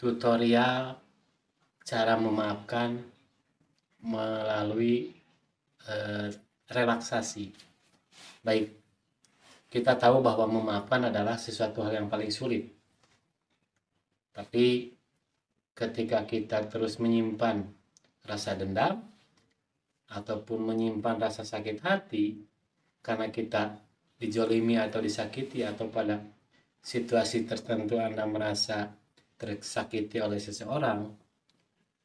tutorial cara memaafkan melalui relaksasi. Baik, kita tahu bahwa memaafkan adalah sesuatu hal yang paling sulit. Tapi ketika kita terus menyimpan rasa dendam ataupun menyimpan rasa sakit hati karena kita dijolimi atau disakiti, atau pada situasi tertentu Anda merasa tersakiti oleh seseorang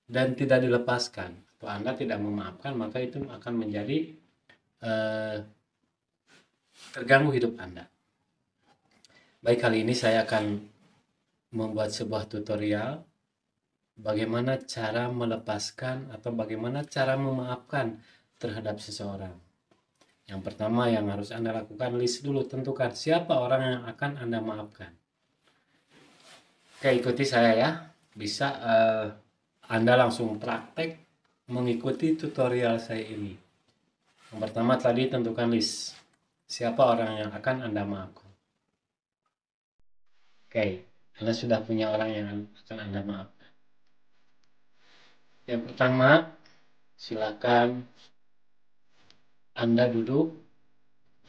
dan tidak dilepaskan atau Anda tidak memaafkan, maka itu akan menjadi terganggu hidup Anda. Baik, kali ini saya akan membuat sebuah tutorial bagaimana cara melepaskan atau bagaimana cara memaafkan terhadap seseorang. Yang pertama yang harus Anda lakukan, list dulu, tentukan siapa orang yang akan Anda maafkan. Oke, ikuti saya ya. Bisa Anda langsung praktek mengikuti tutorial saya ini. Yang pertama tadi, tentukan list siapa orang yang akan Anda maafkan. Oke, Anda sudah punya orang yang akan Anda maafkan. Yang pertama, silakan Anda duduk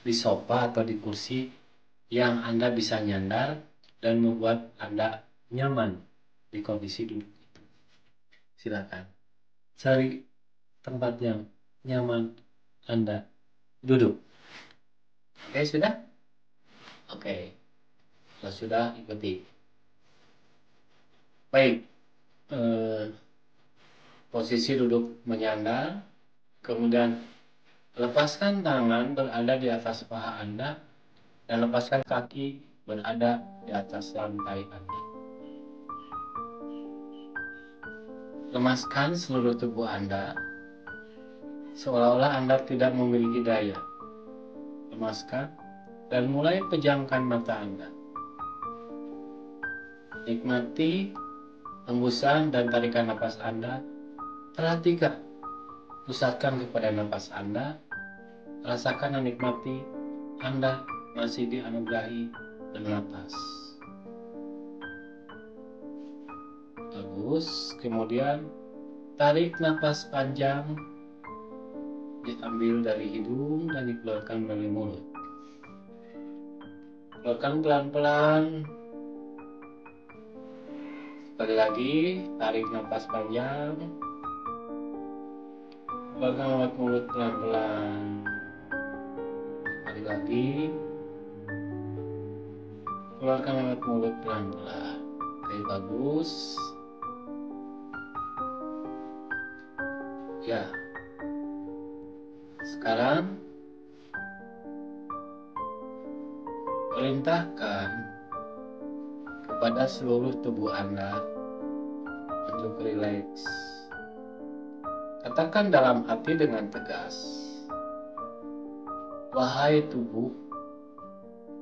di sofa atau di kursi yang Anda bisa nyandar dan membuat Anda nyaman di kondisi duduk itu. Silakan cari tempat yang nyaman Anda duduk. Oke, sudah? Oke, kalau sudah, ikuti. Baik, posisi duduk menyandar, kemudian lepaskan tangan berada di atas paha Anda dan lepaskan kaki berada di atas lantai Anda. Lemaskan seluruh tubuh Anda seolah-olah Anda tidak memiliki daya. Lemaskan dan mulai pejamkan mata Anda. Nikmati hembusan dan tarikan napas Anda. Perhatikan, pusatkan kepada napas Anda. Rasakan dan nikmati Anda masih dianugerahi bernapas. Bagus. Kemudian tarik napas panjang, diambil dari hidung dan dikeluarkan melalui mulut. Keluarkan pelan-pelan. Sekali lagi, tarik napas panjang, keluarkan lewat mulut pelan-pelan. Sekali lagi, keluarkan lewat mulut pelan-pelan. Oke, bagus. Ya, sekarang perintahkan kepada seluruh tubuh Anda untuk rileks. Katakan dalam hati dengan tegas, wahai tubuh,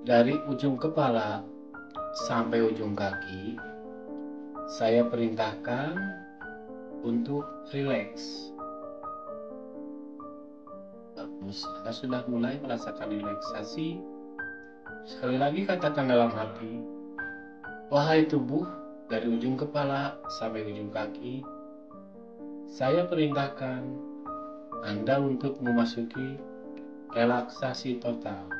dari ujung kepala sampai ujung kaki, saya perintahkan untuk rileks. Bagus, Anda sudah mulai merasakan relaksasi. Sekali lagi katakan dalam hati, wahai tubuh, dari ujung kepala sampai ujung kaki, saya perintahkan Anda untuk memasuki relaksasi total,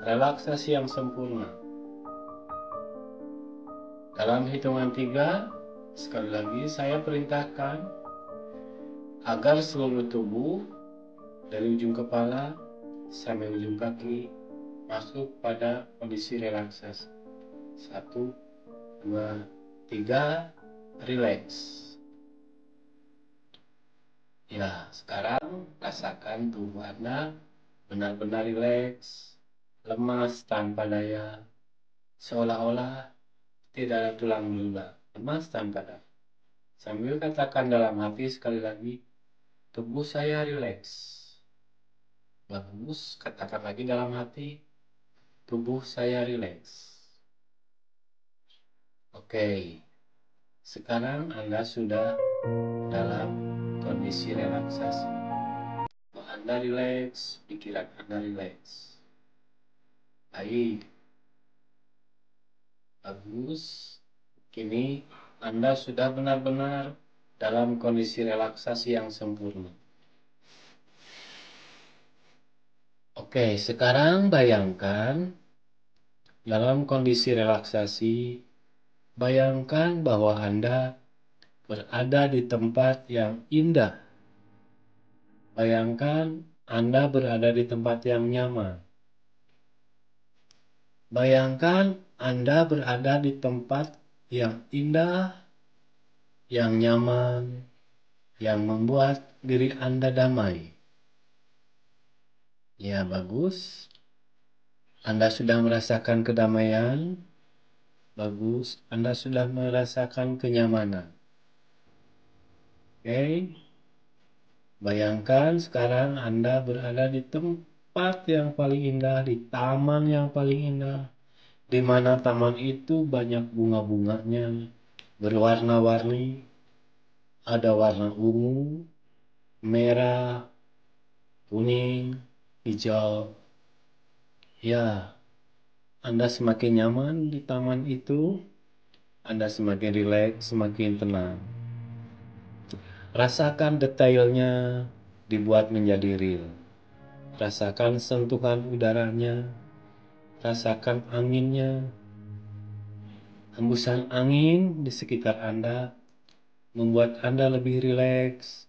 relaksasi yang sempurna. Dalam hitungan 3, sekali lagi saya perintahkan agar seluruh tubuh dari ujung kepala sampai ujung kaki masuk pada kondisi relaksasi. 1, 2, 3, rileks. Ya, sekarang rasakan tubuh Anda benar-benar rileks, lemas tanpa daya, seolah-olah tidak ada tulang belulang, lemas tanpa daya. Sambil katakan dalam hati sekali lagi, tubuh saya rileks. Bagus, katakan lagi dalam hati, tubuh saya rileks. Oke, sekarang Anda sudah dalam kondisi relaksasi. Anda rileks, pikiran Anda rileks. Baik, bagus. Kini Anda sudah benar-benar dalam kondisi relaksasi yang sempurna. Oke, sekarang bayangkan dalam kondisi relaksasi, bayangkan bahwa Anda berada di tempat yang indah. Bayangkan Anda berada di tempat yang nyaman. Bayangkan Anda berada di tempat yang indah, yang nyaman, yang membuat diri Anda damai. Ya, bagus. Anda sudah merasakan kedamaian. Bagus. Anda sudah merasakan kenyamanan. Oke. Bayangkan sekarang Anda berada di tempat yang paling indah, di taman yang paling indah, di mana taman itu banyak bunga-bunganya, berwarna-warni, ada warna ungu, merah, kuning, hijau. Ya, Anda semakin nyaman di taman itu, Anda semakin rileks, semakin tenang. Rasakan detailnya dibuat menjadi real. Rasakan sentuhan udaranya, rasakan anginnya. Hembusan angin di sekitar Anda membuat Anda lebih rileks,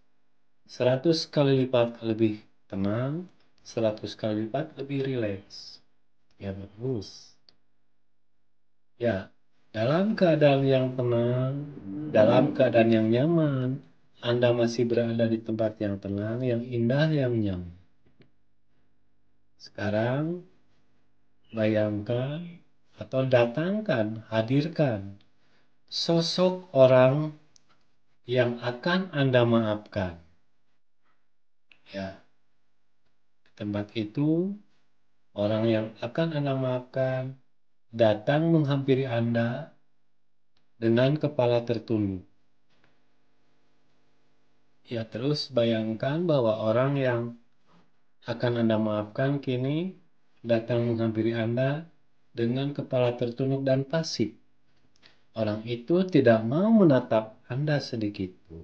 100 kali lipat lebih tenang, 100 kali lipat lebih rileks. Ya, bagus. Ya, dalam keadaan yang tenang, dalam keadaan yang nyaman, Anda masih berada di tempat yang tenang, yang indah, yang nyaman. Sekarang, bayangkan atau datangkan, hadirkan sosok orang yang akan Anda maafkan. Ya, di tempat itu, orang yang akan Anda maafkan datang menghampiri Anda dengan kepala tertunduk. Ya, terus bayangkan bahwa orang yang akan Anda maafkan kini datang menghampiri Anda dengan kepala tertunduk dan pasif. Orang itu tidak mau menatap Anda sedikit pun.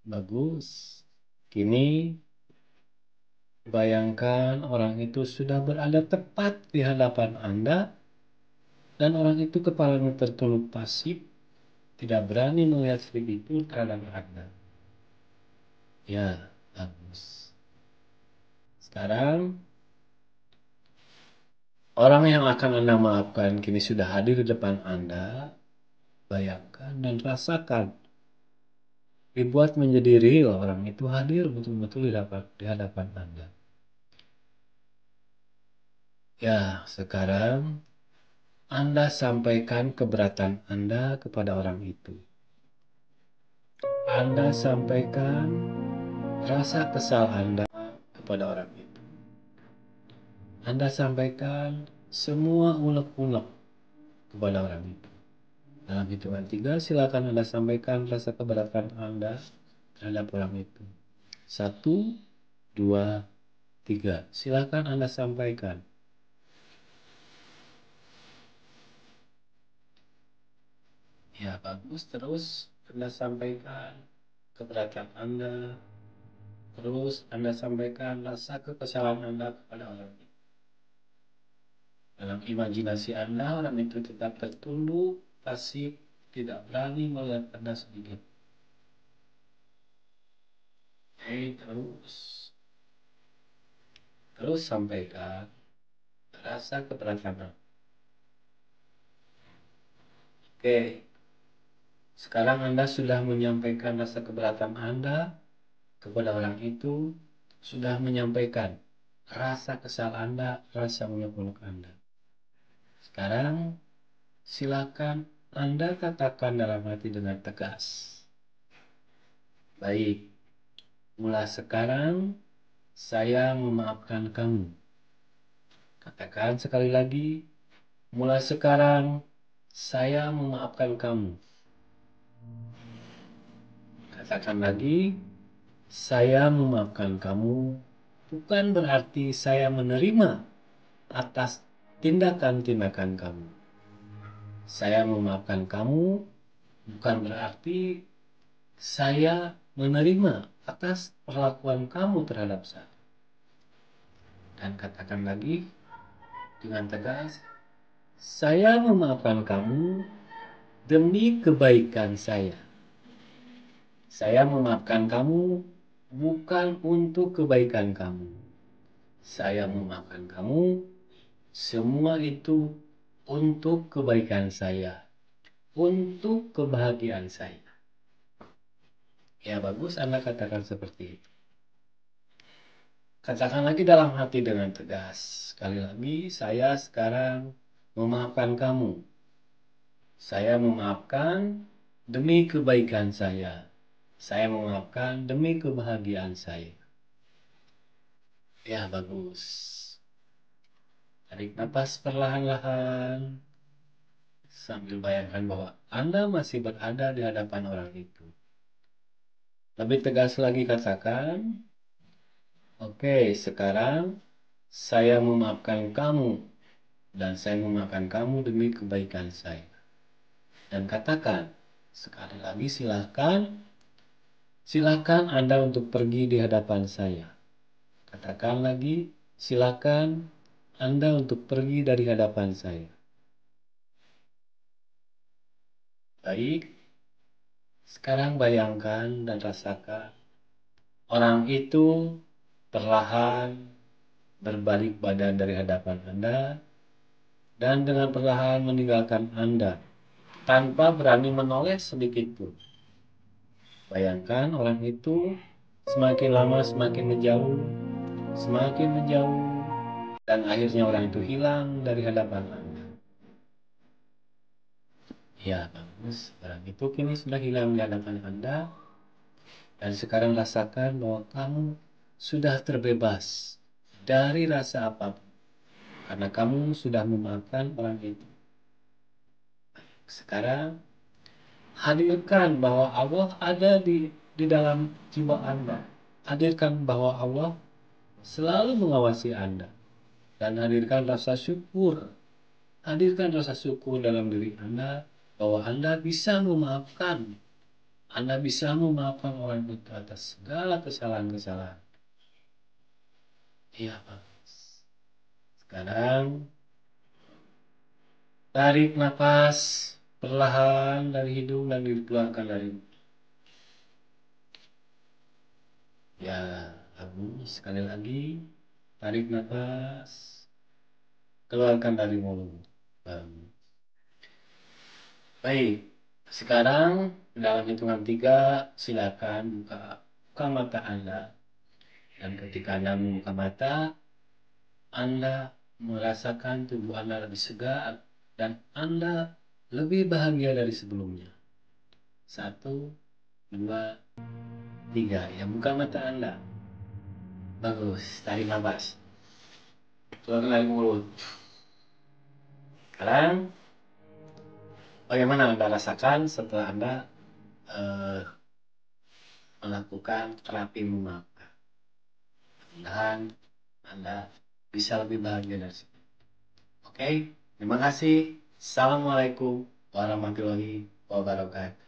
Bagus. Kini bayangkan orang itu sudah berada tepat di hadapan Anda dan orang itu kepalanya tertunduk pasif, tidak berani melihat sedikit pun terhadap Anda. Ya, bagus. Sekarang, orang yang akan Anda maafkan kini sudah hadir di depan Anda. Bayangkan dan rasakan. Dibuat menjadi real, orang itu hadir betul-betul di hadapan Anda. Ya, sekarang Anda sampaikan keberatan Anda kepada orang itu. Anda sampaikan rasa kesal Anda kepada orang itu. Anda sampaikan semua unek-unek kepada orang itu. Dalam hitungan 3, silakan Anda sampaikan rasa keberatan Anda terhadap orang itu. 1, 2, 3. Silakan Anda sampaikan. Ya, bagus. Terus Anda sampaikan keberatan Anda. Terus Anda sampaikan rasa kekesalan Anda kepada orang itu. Dalam imajinasi Anda, orang itu tetap tertunduk, pasif, tidak berani melihat Anda sedikit. Terus sampaikan rasa keberatan Anda. Oke, sekarang Anda sudah menyampaikan rasa keberatan Anda kepada orang itu, sudah menyampaikan rasa kesal Anda, rasa unek-unek Anda. Sekarang, silakan Anda katakan dalam hati dengan tegas. Baik, mulai sekarang saya memaafkan kamu. Katakan sekali lagi, mulai sekarang saya memaafkan kamu. Katakan lagi, saya memaafkan kamu bukan berarti saya menerima atas tindakan-tindakan kamu. Saya memaafkan kamu bukan berarti saya menerima atas perlakuan kamu terhadap saya. Dan katakan lagi dengan tegas, saya memaafkan kamu demi kebaikan saya. Saya memaafkan kamu bukan untuk kebaikan kamu. Saya memaafkan kamu, semua itu untuk kebaikan saya, untuk kebahagiaan saya. Ya bagus Anda katakan seperti itu. Katakan lagi dalam hati dengan tegas. Sekali lagi, saya sekarang memaafkan kamu. Saya memaafkan demi kebaikan saya. Saya memaafkan demi kebahagiaan saya. Ya, bagus. Tarik nafas perlahan-lahan. Sambil bayangkan bahwa Anda masih berada di hadapan orang itu. Lebih tegas lagi katakan, oke, sekarang saya memaafkan kamu. Dan saya memaafkan kamu demi kebaikan saya. Dan katakan, sekali lagi silakan Anda untuk pergi di hadapan saya. Katakan lagi, silakan Anda untuk pergi dari hadapan saya. Baik, sekarang bayangkan dan rasakan orang itu perlahan berbalik badan dari hadapan Anda dan dengan perlahan meninggalkan Anda tanpa berani menoleh sedikit pun. Bayangkan orang itu semakin lama semakin menjauh, dan akhirnya orang itu hilang dari hadapan Anda. Ya, bagus. Orang itu kini sudah hilang di hadapan Anda, dan sekarang rasakan bahwa kamu sudah terbebas dari rasa apapun, karena kamu sudah memaafkan orang itu. Sekarang hadirkan bahwa Allah ada di dalam jiwa Anda. Hadirkan bahwa Allah selalu mengawasi Anda. Dan hadirkan rasa syukur. Hadirkan rasa syukur dalam diri Anda bahwa Anda bisa memaafkan. Anda bisa memaafkan orang itu atas segala kesalahan-kesalahan. Iya, Pak. Sekarang tarik nafas perlahan dari hidung dan dikeluarkan dari mulut. Ya, habis. Sekali lagi, tarik nafas, keluarkan dari mulut. Baik, sekarang dalam hitungan 3, silakan buka mata Anda. Dan ketika Anda membuka mata, Anda merasakan tubuh Anda lebih segar dan Anda lebih bahagia dari sebelumnya. 1, 2, 3. Ya, buka mata Anda. Bagus, tarik nafas. Keluarkan dari mulut. Sekarang, bagaimana Anda rasakan setelah Anda melakukan terapi memaafkan? Dan Anda bisa lebih bahagia dari situ. Oke, terima kasih. Assalamualaikum warahmatullahi wabarakatuh.